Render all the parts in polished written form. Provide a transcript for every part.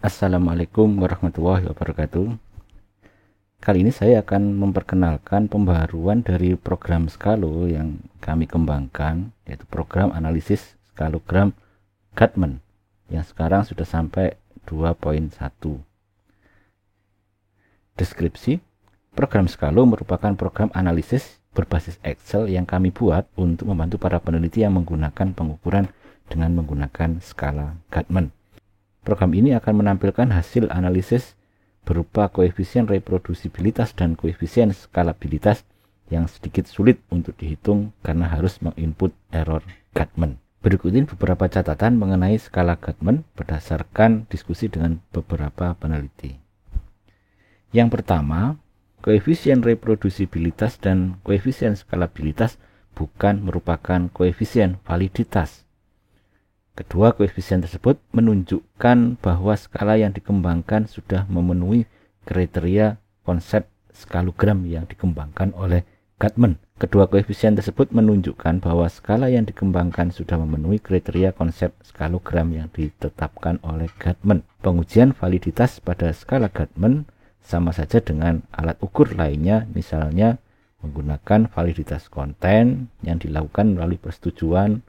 Assalamualaikum warahmatullahi wabarakatuh. Kali ini saya akan memperkenalkan pembaruan dari program Scalo yang kami kembangkan, yaitu program analisis skalogram Gatman yang sekarang sudah sampai 2.1. Deskripsi: program Scalo merupakan program analisis berbasis Excel yang kami buat untuk membantu para peneliti yang menggunakan pengukuran dengan menggunakan skala Gatman. Program ini akan menampilkan hasil analisis berupa koefisien reprodusibilitas dan koefisien skalabilitas yang sedikit sulit untuk dihitung karena harus menginput error Gatman. Berikut ini beberapa catatan mengenai skala Gatman berdasarkan diskusi dengan beberapa peneliti. Yang pertama, koefisien reprodusibilitas dan koefisien skalabilitas bukan merupakan koefisien validitas. Kedua koefisien tersebut menunjukkan bahwa skala yang dikembangkan sudah memenuhi kriteria konsep skalogram yang dikembangkan oleh Gatman. Kedua koefisien tersebut menunjukkan bahwa skala yang dikembangkan sudah memenuhi kriteria konsep skalogram yang ditetapkan oleh Gatman. Pengujian validitas pada skala Gatman sama saja dengan alat ukur lainnya, misalnya menggunakan validitas konten yang dilakukan melalui persetujuan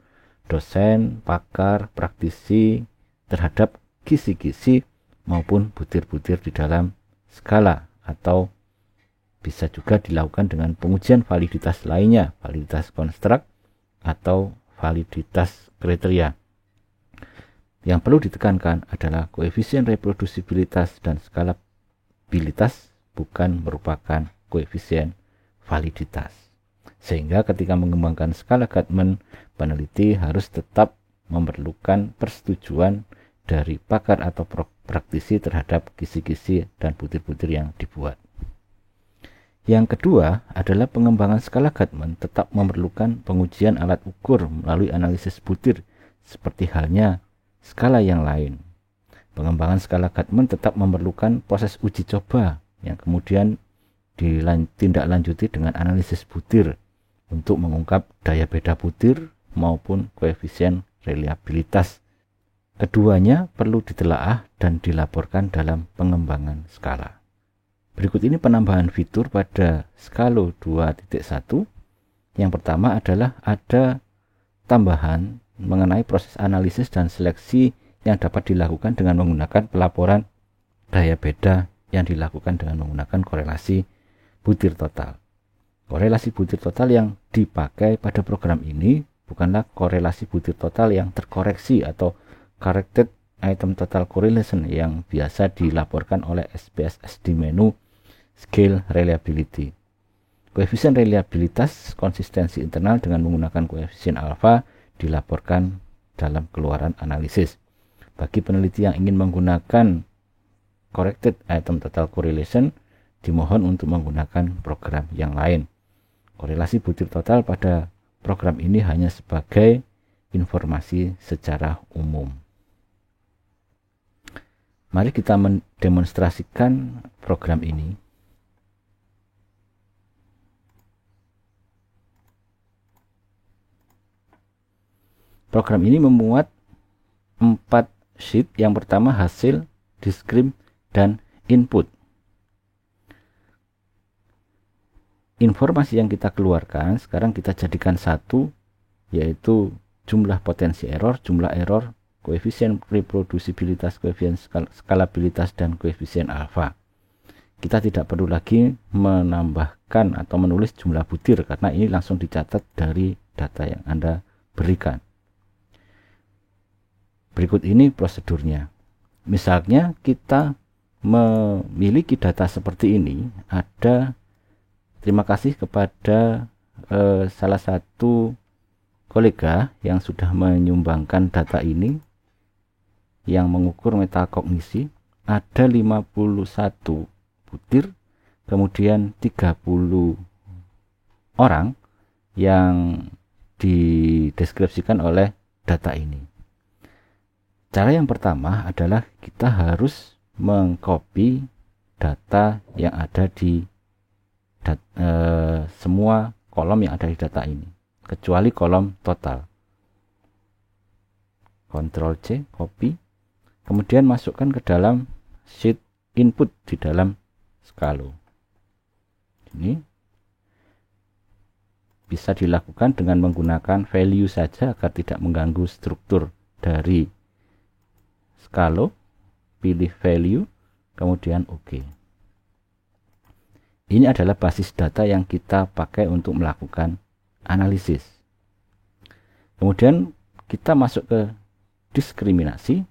dosen, pakar, praktisi terhadap kisi-kisi maupun butir-butir di dalam skala, atau bisa juga dilakukan dengan pengujian validitas lainnya, validitas konstruk atau validitas kriteria. Yang perlu ditekankan adalah koefisien reprodusibilitas dan skalabilitas bukan merupakan koefisien validitas. Sehingga ketika mengembangkan skala Gatman, peneliti harus tetap memerlukan persetujuan dari pakar atau praktisi terhadap kisi-kisi dan butir-butir yang dibuat. Yang kedua adalah pengembangan skala Gatman tetap memerlukan pengujian alat ukur melalui analisis butir seperti halnya skala yang lain. Pengembangan skala Gatman tetap memerlukan proses uji coba yang kemudian ditindaklanjuti dengan analisis butir untuk mengungkap daya beda butir maupun koefisien reliabilitas. Keduanya perlu ditelaah dan dilaporkan dalam pengembangan skala. Berikut ini penambahan fitur pada Scalo 2.1. Yang pertama adalah ada tambahan mengenai proses analisis dan seleksi yang dapat dilakukan dengan menggunakan pelaporan daya beda yang dilakukan dengan menggunakan korelasi butir total. Korelasi butir total yang dipakai pada program ini bukanlah korelasi butir total yang terkoreksi atau corrected item total correlation yang biasa dilaporkan oleh SPSS di menu scale reliability. Koefisien reliabilitas konsistensi internal dengan menggunakan koefisien alfa dilaporkan dalam keluaran analisis. Bagi peneliti yang ingin menggunakan corrected item total correlation, dimohon untuk menggunakan program yang lain. Korelasi butir total pada program ini hanya sebagai informasi secara umum. Mari kita mendemonstrasikan program ini. Program ini memuat 4 sheet. Yang pertama hasil, descript, dan input. Informasi yang kita keluarkan sekarang kita jadikan satu, yaitu jumlah potensi error, jumlah error, koefisien reprodusibilitas, koefisien skalabilitas, dan koefisien alfa. Kita tidak perlu lagi menambahkan atau menulis jumlah butir karena ini langsung dicatat dari data yang Anda berikan. Berikut ini prosedurnya. Misalnya kita memiliki data seperti ini, terima kasih kepada salah satu kolega yang sudah menyumbangkan data ini yang mengukur metakognisi. Ada 51 butir, kemudian 30 orang yang dideskripsikan oleh data ini. Cara yang pertama adalah kita harus mengcopy data yang ada di semua kolom yang ada di data ini, kecuali kolom total. Ctrl C, copy. Kemudian masukkan ke dalam sheet input di dalam Scalo. Ini bisa dilakukan dengan menggunakan value saja agar tidak mengganggu struktur dari Scalo. Pilih value, kemudian OK. Ini adalah basis data yang kita pakai untuk melakukan analisis. Kemudian kita masuk ke diskriminasi.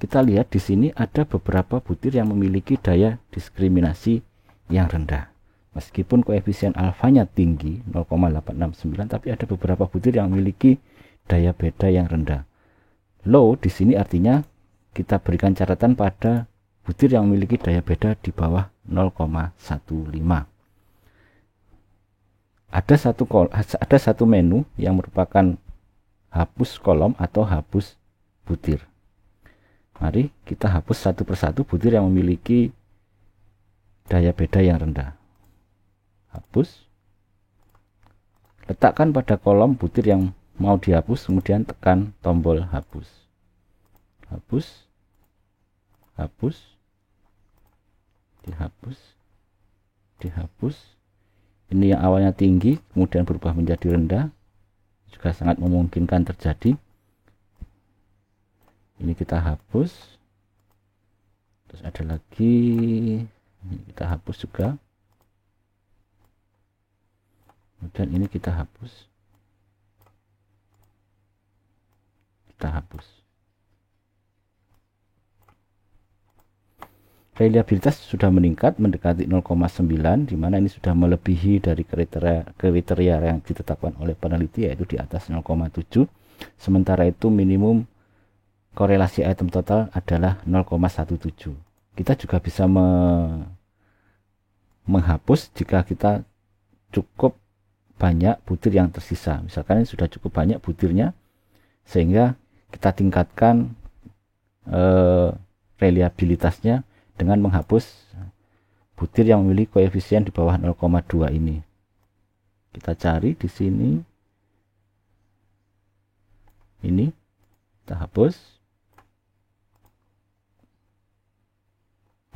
Kita lihat di sini ada beberapa butir yang memiliki daya diskriminasi yang rendah. Meskipun koefisien alfanya tinggi 0,869, tapi ada beberapa butir yang memiliki daya beda yang rendah. Low di sini artinya kita berikan catatan pada butir yang memiliki daya beda di bawah 0,15. Ada satu menu yang merupakan hapus kolom atau hapus butir. Mari kita hapus satu persatu butir yang memiliki daya beda yang rendah. Hapus. Letakkan pada kolom butir yang mau dihapus, kemudian tekan tombol hapus. Hapus. Hapus. Dihapus. Dihapus. Ini yang awalnya tinggi kemudian berubah menjadi rendah, juga sangat memungkinkan terjadi. Ini kita hapus. Terus ada lagi, ini kita hapus juga. Kemudian ini kita hapus. Kita hapus. Reliabilitas sudah meningkat mendekati 0,9, di mana ini sudah melebihi dari kriteria yang ditetapkan oleh peneliti, yaitu di atas 0,7. Sementara itu minimum korelasi item total adalah 0,17. Kita juga bisa menghapus jika kita cukup banyak butir yang tersisa. Misalkan ini sudah cukup banyak butirnya, sehingga kita tingkatkan reliabilitasnya dengan menghapus butir yang memiliki koefisien di bawah 0,2 ini. Kita cari di sini. Ini kita hapus.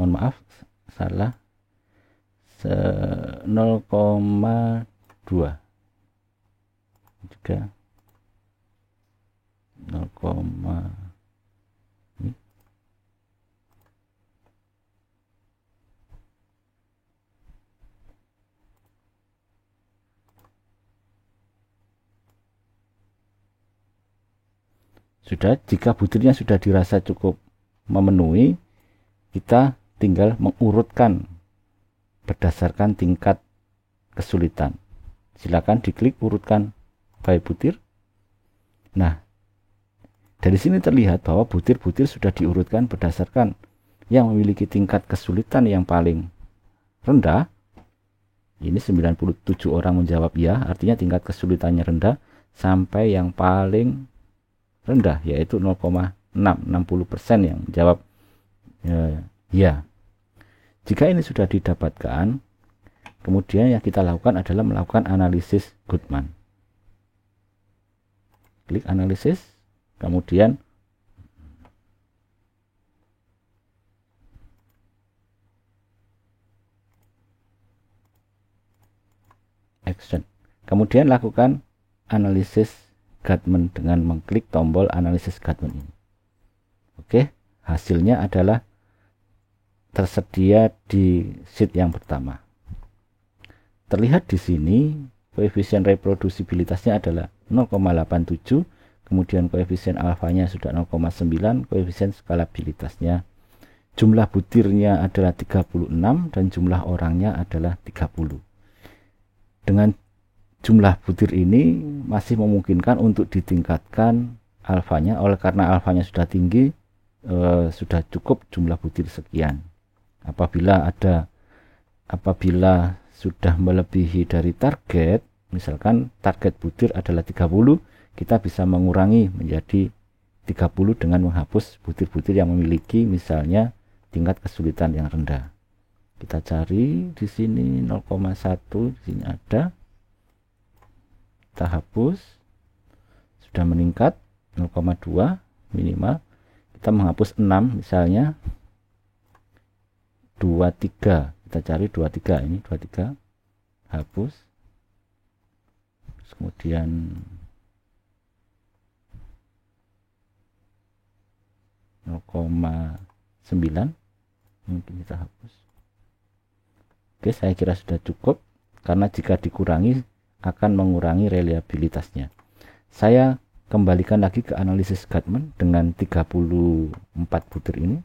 Mohon maaf, salah. 0,2 juga 0, ini. Sudah, jika butirnya sudah dirasa cukup memenuhi, kita tinggal mengurutkan berdasarkan tingkat kesulitan. Silakan diklik urutkan by butir. Nah, dari sini terlihat bahwa butir-butir sudah diurutkan berdasarkan yang memiliki tingkat kesulitan yang paling rendah. Ini 97 orang menjawab ya, artinya tingkat kesulitannya rendah, sampai yang paling rendah yaitu 0,6, 60% yang menjawab ya. Jika ini sudah didapatkan, kemudian yang kita lakukan adalah melakukan analisis Goodman. Klik analisis, kemudian action. Kemudian lakukan analisis Goodman dengan mengklik tombol analisis Goodman ini. Oke, hasilnya adalah tersedia di sheet yang pertama. Terlihat di sini koefisien reprodusibilitasnya adalah 0,87, kemudian koefisien alfanya sudah 0,9, koefisien skalabilitasnya, jumlah butirnya adalah 36 dan jumlah orangnya adalah 30. Dengan jumlah butir ini masih memungkinkan untuk ditingkatkan alfanya, oleh karena alfanya sudah tinggi, sudah cukup jumlah butir sekian. Apabila sudah melebihi dari target, misalkan target butir adalah 30, kita bisa mengurangi menjadi 30 dengan menghapus butir-butir yang memiliki misalnya tingkat kesulitan yang rendah. Kita cari di sini 0,1, di sini ada. Kita hapus. Sudah meningkat 0,2 minimal. kita menghapus 6 misalnya 23, kita cari 23, ini 23 hapus. Terus kemudian (0,9) mungkin kita hapus. Oke, saya kira sudah cukup, karena jika dikurangi akan mengurangi reliabilitasnya. Saya kembalikan lagi ke analisis Gatman dengan 34 butir ini.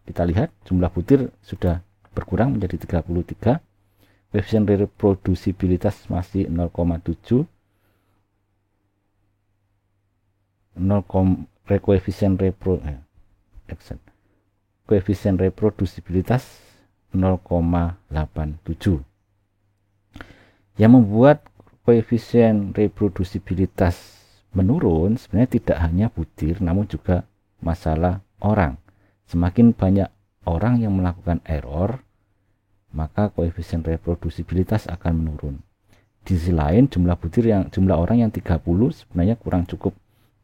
Kita lihat jumlah butir sudah berkurang menjadi 33. Koefisien reprodusibilitas masih 0,7. Koefisien reprodusibilitas 0,87. Yang membuat koefisien reprodusibilitas menurun sebenarnya tidak hanya butir, namun juga masalah orang. Semakin banyak orang yang melakukan error, maka koefisien reprodusibilitas akan menurun. Di sisi lain, jumlah orang yang 30 sebenarnya kurang cukup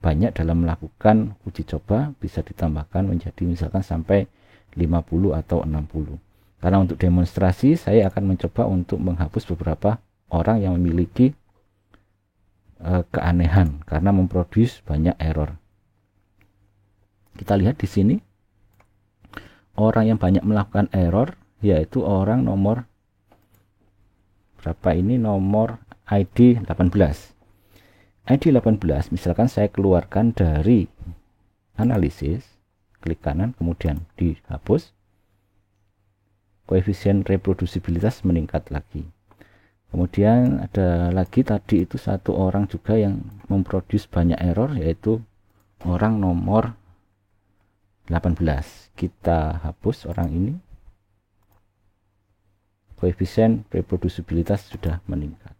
banyak dalam melakukan uji coba, bisa ditambahkan menjadi misalkan sampai 50 atau 60. Karena untuk demonstrasi saya akan mencoba untuk menghapus beberapa orang yang memiliki keanehan karena memproduksi banyak error. Kita lihat di sini orang yang banyak melakukan error yaitu orang nomor berapa ini, nomor ID 18. ID 18 misalkan saya keluarkan dari analisis, klik kanan kemudian dihapus, koefisien reprodusibilitas meningkat lagi. Kemudian ada lagi tadi itu satu orang juga yang memproduksi banyak error yaitu orang nomor 18. Kita hapus orang ini, koefisien reprodusibilitas sudah meningkat.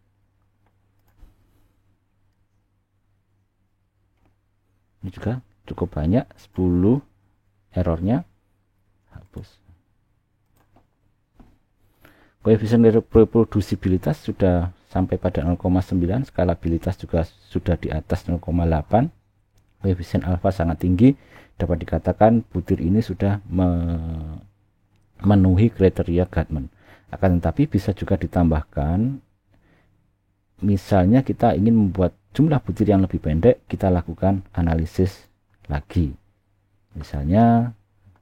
Ini juga cukup banyak, 10 errornya, hapus. Koefisien reprodusibilitas sudah sampai pada 0,9, skalabilitas juga sudah di atas 0,8. Koefisien alfa sangat tinggi, dapat dikatakan butir ini sudah memenuhi kriteria Gatman. Akan tetapi bisa juga ditambahkan, misalnya kita ingin membuat jumlah butir yang lebih pendek, kita lakukan analisis lagi. Misalnya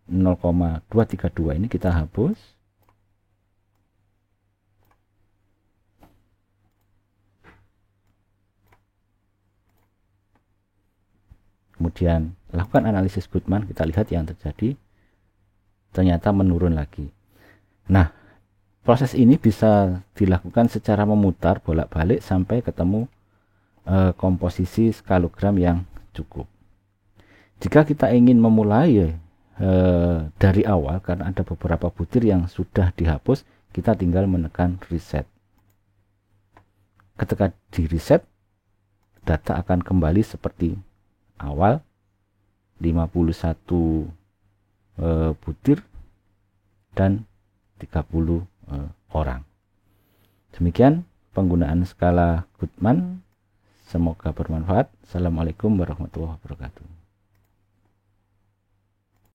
0,232 ini kita hapus. Kemudian lakukan analisis Gatman, kita lihat yang terjadi ternyata menurun lagi. Nah, proses ini bisa dilakukan secara memutar bolak-balik sampai ketemu komposisi skalogram yang cukup. Jika kita ingin memulai dari awal karena ada beberapa butir yang sudah dihapus, kita tinggal menekan reset. Ketika di reset, data akan kembali seperti awal, 51 butir dan 30 orang. Demikian penggunaan skala Gatman, semoga bermanfaat. Assalamualaikum warahmatullahi wabarakatuh.